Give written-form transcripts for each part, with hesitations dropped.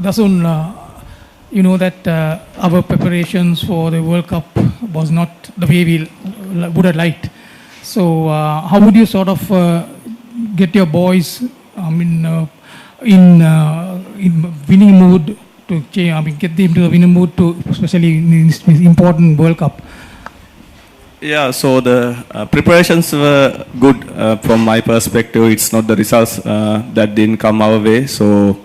Dasun, you know that our preparations for the World Cup was not the way we would have liked. So, how would you sort of get your boys, in winning mood to change? Get them to the winning mood to, especially in this important World Cup? Yeah, so the preparations were good from my perspective. It's not the results that didn't come our way. So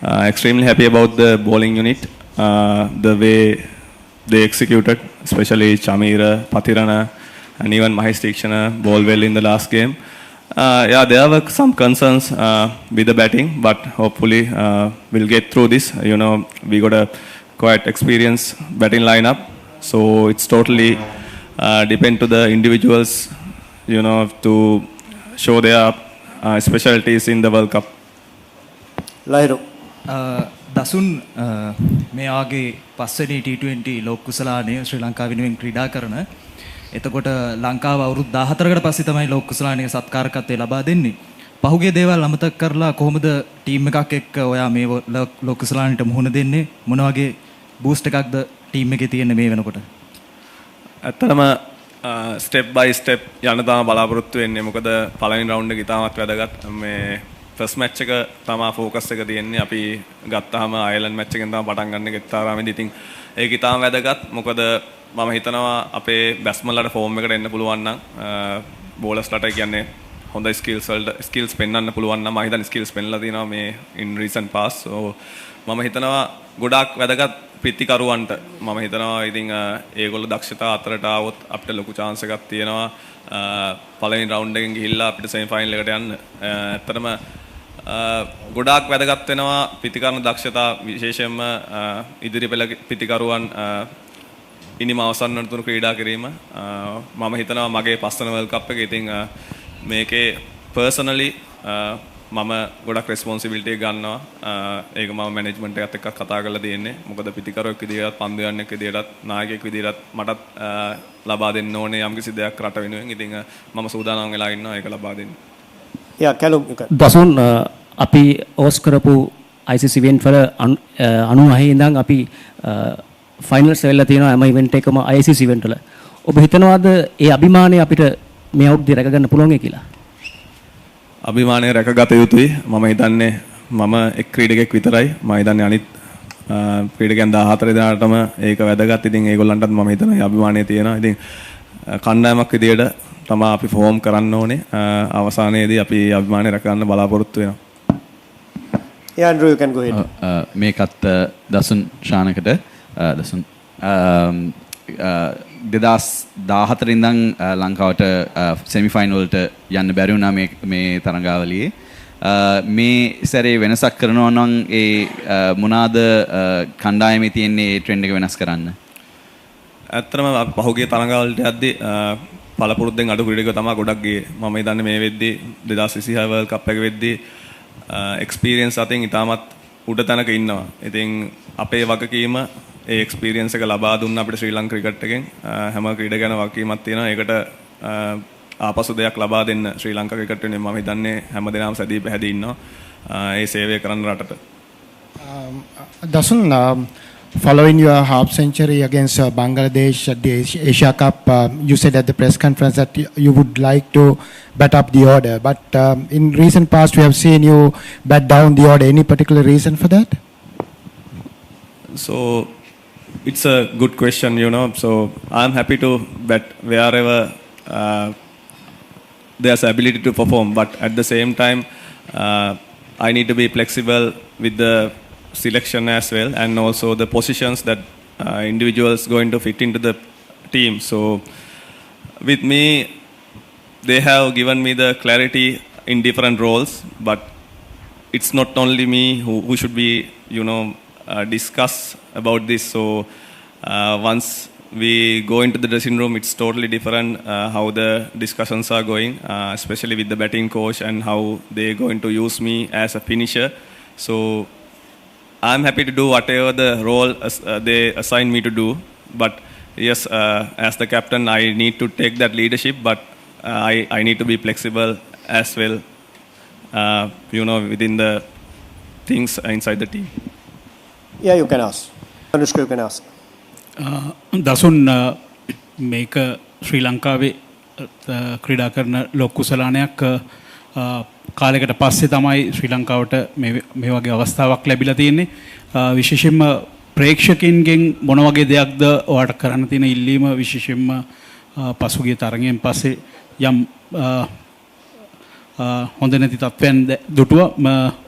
extremely happy about the bowling unit, the way they executed, especially Chamira, Pathirana, and even Mahesh Tikshana bowled well in the last game. Yeah, there were some concerns with the batting, but hopefully we'll get through this. You know, we got a quite experienced batting lineup, so it's totally depend to the individuals, you know, to show their specialties in the World Cup. Lahiru. දසුන් මේ ආගේ පස්වෙනි T20 ලෝක කුසලානය ශ්‍රී ලංකාව වෙනුවෙන් ක්‍රීඩා කරන. එතකොට ලංකාව අවුරුදු 14කට පස්සේ තමයි ලෝක කුසලානයේ සත්කාරකත්වය ලබා දෙන්නේ. පහුගිය දේවල් අමතක කරලා කොහොමද ටීම් එකක් එක්ක ඔයා මේ ලෝක කුසලානයට මුහුණ දෙන්නේ? මොන වගේ බූස්ට් එකක්ද ටීම් එකේ තියෙන්නේ මේ වෙනකොට? ඇත්තටම ස්ටෙප් බයි ස්ටෙප් යන තමයි බලාපොරොත්තු වෙන්නේ. මොකද පළවෙනි රවුන්ඩ් එක ඉතාමත් වැදගත්. මේ ෆස්ට් මැච් එක තමයි ફોකස් එක තියෙන්නේ. අපි ගත්තාම අයර්ලන්ඩ් මැච් එකෙන් තමයි පටන් ගන්න ගෙත්තාරාමේදී. ඉතින් ඒක ඉතාම වැදගත්. මොකද මම හිතනවා අපේ බැට්ස්මන්ලට ෆෝම් එකට එන්න පුළුවන් නම් බෝලර්ස්ලට කියන්නේ හොඳ ස්කිල්ස් පෙන්වන්න පුළුවන් නම් මම හිතන්නේ ස්කිල්ස් පෙන්ලා තියෙනවා මේ in recent past. So මම හිතනවා ගොඩාක් වැදගත් පිටිකරුවන්ට මම හිතනවා ඉතින් ඒගොල්ලෝ දක්ෂතා අතරට ආවොත් අපිට ලොකු chance එකක් තියෙනවා පළවෙනි රවුන්ඩ් එකෙන් ගිහිල්ලා අපිට සෙමි ෆයිනල් එකට යන්න. ඇත්තටම ගොඩාක් වැදගත් වෙනවා පිටිකරන දක්ෂතා විශේෂයෙන්ම ඉදිරි පෙළ පිටිකරුවන් ඉනිම අවසන් වනතුරු ක්‍රීඩා කිරීම. මම හිතනවා මගේ පස්වන වර්ල්ඩ් කප් එකේ ඉතින් මේකේ පර්සනලි මම ගොඩක් රෙස්පොන්සිබිලිටි එක ගන්නවා. ඒක මම මැනේජ්මන්ට් එකත් එක්ක කතා කරලා තියෙන්නේ. මොකද පිටිකරුවෙක් විදිහට පන්දු යන්නෙක් විදිහට නායකයෙක් විදිහට මටත් ලබා දෙන්න ඕනේ යම්කිසි දෙයක් රට වෙනුවෙන්. ඉතින් මම සූදානම් වෙලා ඉන්නවා ඒක ලබා දෙන්න. යා කැලුම් දසුන් අපි ඕස් කරපු ICC ඉවෙන්ට් වල 99 ඉඳන් අපි ෆයිනල්ස් වෙලා තියෙනවා හැම ඉවෙන්ට් එකම ICC ඉවෙන්ට් වල. ඔබ හිතනවාද ඒ අභිමානය අපිට මේ අවුරුද්දේ රැක ගන්න පුළුවන් කියලා? අභිමානය රැකගත යුතුයි. මම හිතන්නේ මම එක් ක්‍රීඩකෙක් විතරයි. මම හිතන්නේ අනිත් ක්‍රීඩකයන් 14 දෙනාටම ඒක වැදගත්. ඉතින් ඒගොල්ලන්ටත් මම හිතනවා ඒ අභිමානය තියෙනවා. ඉතින් කණ්ඩායමක් විදියට තමයි අපි ෆෝම් කරන්න ඕනේ. අවසානයේදී අපි අභිමානය රැක ගන්න බලාපොරොත්තු වෙනවා. Yeah, Andrew, you can go ahead. මේකත් දසුන් ශානකට දසුන් 2014 ඉඳන් ලංකාවට සෙමි ෆයිනල් වලට යන්න බැරි වුණා මේ තරඟාවලියේ. මේ සැරේ වෙනසක් කරනවා නම් ඒ මොනවාද කණ්ඩායමේ තියෙන ඒ ට්‍රෙන්ඩ් එක වෙනස් කරන්න? ඇත්තටම පහුගිය තරඟාවලට යද්දී පළපුරුද්දෙන් අඩු ක්‍රීඩකයෝ තමයි ගොඩක් ගියේ. මම හිතන්නේ මේ වෙද්දී 2026 වර්ල්ඩ් කප් එක වෙද්දී එක්ස්පීරියන්ස් අතින් ඉතාමත් උඩ තැනක ඉන්නවා. ඉතින් අපේ වගකීම ඒ එක්ස්පීරියන්ස් එක ලබා දුන්න අපිට ශ්‍රී ලංකා ක්‍රිකට් එකෙන් හැම ක්‍රීඩකයන්ම වගකීමක් තියෙනවා. ඒකට ආපසු දෙයක් ලබා දෙන්න ශ්‍රී ලංකා ක්‍රිකට් වෙනුවෙන් මම හිතන්නේ හැමදේම සැදී පැහැදී ඉන්නවා. ඒ සේවය කරන්න රටට. Dasun, following your half century against Bangladesh at the Asia Cup, you said at the press conference that you would like to bat up the order. But in recent past, we have seen you bat down the order. Any particular reason for that? So it's a good question, you know. So I'm happy to bat wherever there's ability to perform. But at the same time, I need to be flexible with the selection as well, and also the positions that individuals going to fit into the team. So with me, they have given me the clarity in different roles, but it's not only me who should be, you know, discuss about this. So once we go into the dressing room, it's totally different how the discussions are going, especially with the batting coach and how they're going to use me as a finisher. So I'm happy to do whatever the role they assign me to do. But yes, as the captain, I need to take that leadership, but I need to be flexible as well, you know, within the things inside the team. Yeah, you can ask. Anushka, you can ask. දසුන් මේක ශ්‍රී ලංකාවේ ක්‍රීඩා කරන lock කුසලානයක් කාලයකට පස්සේ තමයි ශ්‍රී ලංකාවට මේ වගේ අවස්ථාවක් ලැබිලා තියෙන්නේ. විශේෂයෙන්ම ප්‍රේක්ෂකයන්ගෙන් මොන වගේ දෙයක්ද ඔයාලට කරන්න තියෙන ඉල්ලීම විශේෂයෙන්ම පසුගිය තරගයෙන් පස්සේ යම් හොඳ නැති තත්ත්වයන් දුටුවා.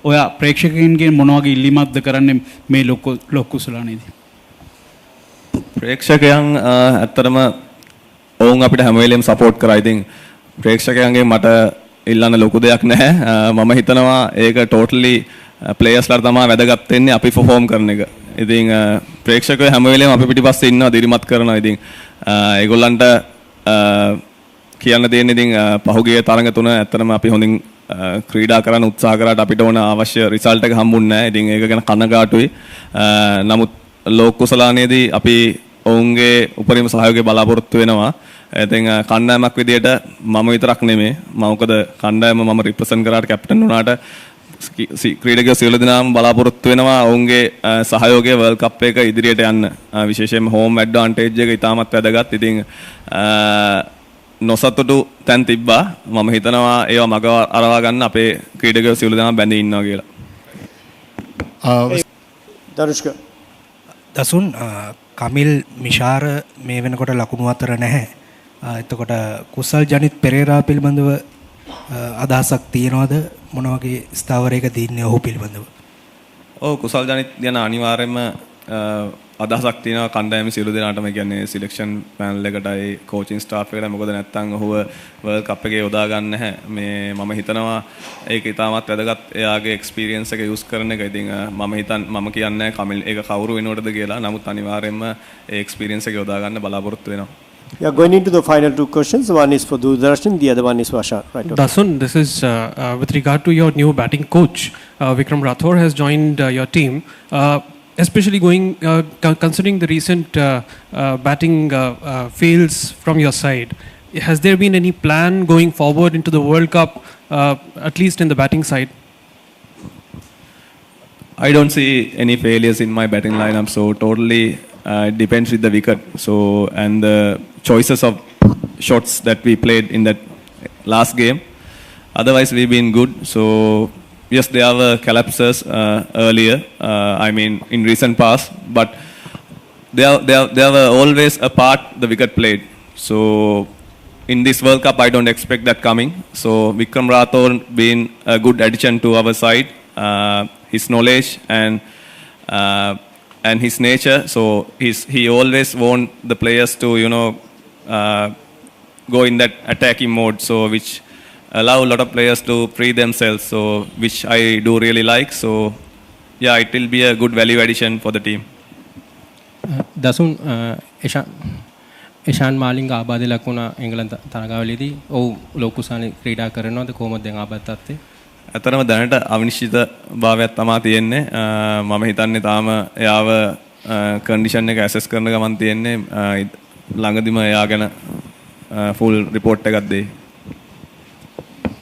ඔයා ප්‍රේක්ෂකයන්ගෙන් මොන වගේ ඉල්ලීමක්ද කරන්නේ මේ ලොක් කුසලානේදී? ප්‍රේක්ෂකයන් ඇත්තටම ඔවුන් අපිට හැම වෙලෙම සපෝට් කරා. ඉතින් ප්‍රේක්ෂකයන්ගෙන් මට ඉල්ලන්න ලොකු දෙයක් නැහැ. මම හිතනවා ඒක ටෝටලි ප්ලේයර්ස්ලාට තමයි වැදගත් වෙන්නේ අපි පර්ෆෝම් කරන එක. ඉතින් ප්‍රේක්ෂකයෝ හැම වෙලෙම අපි පිටිපස්සේ ඉන්නවා, දිරිමත් කරනවා. ඉතින් ඒගොල්ලන්ට කියන්න දෙන්නේ ඉතින් පහුගිය තරඟ තුන ඇත්තටම අපි හොඳින් ක්‍රීඩා කරන්න උත්සාහ කරාට අපිට ඕන අවශ්‍ය රිසල්ට් එක හම්බුන්නේ නැහැ. ඉතින් ඒක ගැන කනගාටුයි. නමුත් ලෝක කුසලානේදී අපි ඔවුන්ගේ උපරිම සහයෝගය බලාපොරොත්තු වෙනවා. ඉතින් කණ්ඩායමක් විදියට මම විතරක් නෙමෙයි. මොකද කණ්ඩායම මම රිප්‍රසන්ට් කරාට කැප්ටන් වුණාට ක්‍රීඩකයෝ සියලු දෙනාම බලාපොරොත්තු වෙනවා ඔවුන්ගේ සහයෝගය වර්ල්ඩ් කප් එක ඉදිරියට යන්න. විශේෂයෙන්ම හෝම් ඇඩ්වාන්ටේජ් එක ඉතාමත් වැදගත්. ඉතින් නොසතුටු තැන් තිබ්බා. මම හිතනවා ඒවා මග අරවා ගන්න අපේ ක්‍රීඩකයෝ සියලු දෙනාම බැඳී ඉන්නවා කියලා. Danushka. දසුන් කමිල් මිෂාර මේ වෙනකොට ලකුණු අතර නැහැ. එතකොට කුසල් ජනිත් පෙරේරා පිළිබඳව අදහසක් තියනවද? මොන වගේ ස්ථාවරයක තියන්නේ ඔහු පිළිබඳව? ඔව් කුසල් ජනිත් ගැන අනිවාර්යයෙන්ම අදහසක් තියෙනවා කණ්ඩායමේ සියලු දෙනාටම. කියන්නේ සිලෙක්ෂන් පැනල් එකටයි කෝචින් ස්ටාෆ් එකට. මොකද නැත්තම් ඔහුව වර්ල්ඩ් කප් එකේ යොදා ගන්න නැහැ. මේ මම හිතනවා ඒක ඉතාමත් වැදගත් එයාගේ එක්ස්පීරියන්ස් එක යූස් කරන එක. ඉතින් මම කියන්නේ කමිල් ඒක කවුරු වෙනවටද කියලා. නමුත් අනිවාර්යයෙන්ම ඒ එක්ස්පීරියන්ස් එක යොදා ගන්න බලාපොරොත්තු වෙනවා. Yeah, going into the final two questions. One is for Doordarshan, the other one is for Ashan. Right. Okay. Dasun, this is with regard to your new batting coach. Vikram Rathore has joined your team. Especially considering the recent batting fails from your side, has there been any plan going forward into the World Cup, at least in the batting side? I don't see any failures in my batting lineup, so totally it depends with the wicket. So and the choices of shots that we played in that last game. Otherwise, we've been good. So yes, there were collapses earlier. I mean, in recent past, but there were always a part the wicket played. So in this World Cup, I don't expect that coming. So Vikram Rathore being a good addition to our side. His knowledge and his nature. So he always want the players to go in that attacking mode. So which allow a lot of players to free themselves. So which I do really like. So yeah, it will be a good value addition for the team. Dasun Ishan Maling ආබාධ ලකුණ එංගලන්ත තරගාවලියේදී ඔව් ලෝකුසානි ක්‍රීඩා කරනවාද කොහොමද දැන් ආබාධ තත්ත්වය? ඇත්තටම දැනට අවිනිශ්චිත භාවයක් තමයි තියෙන්නේ. මම හිතන්නේ තාම එයාව කන්ඩිෂන් එක ඇසස් කරන ගමන් තියෙන්නේ. ළඟදිම එයා ගැන ෆුල් රිපෝට් එකක් දෙයි.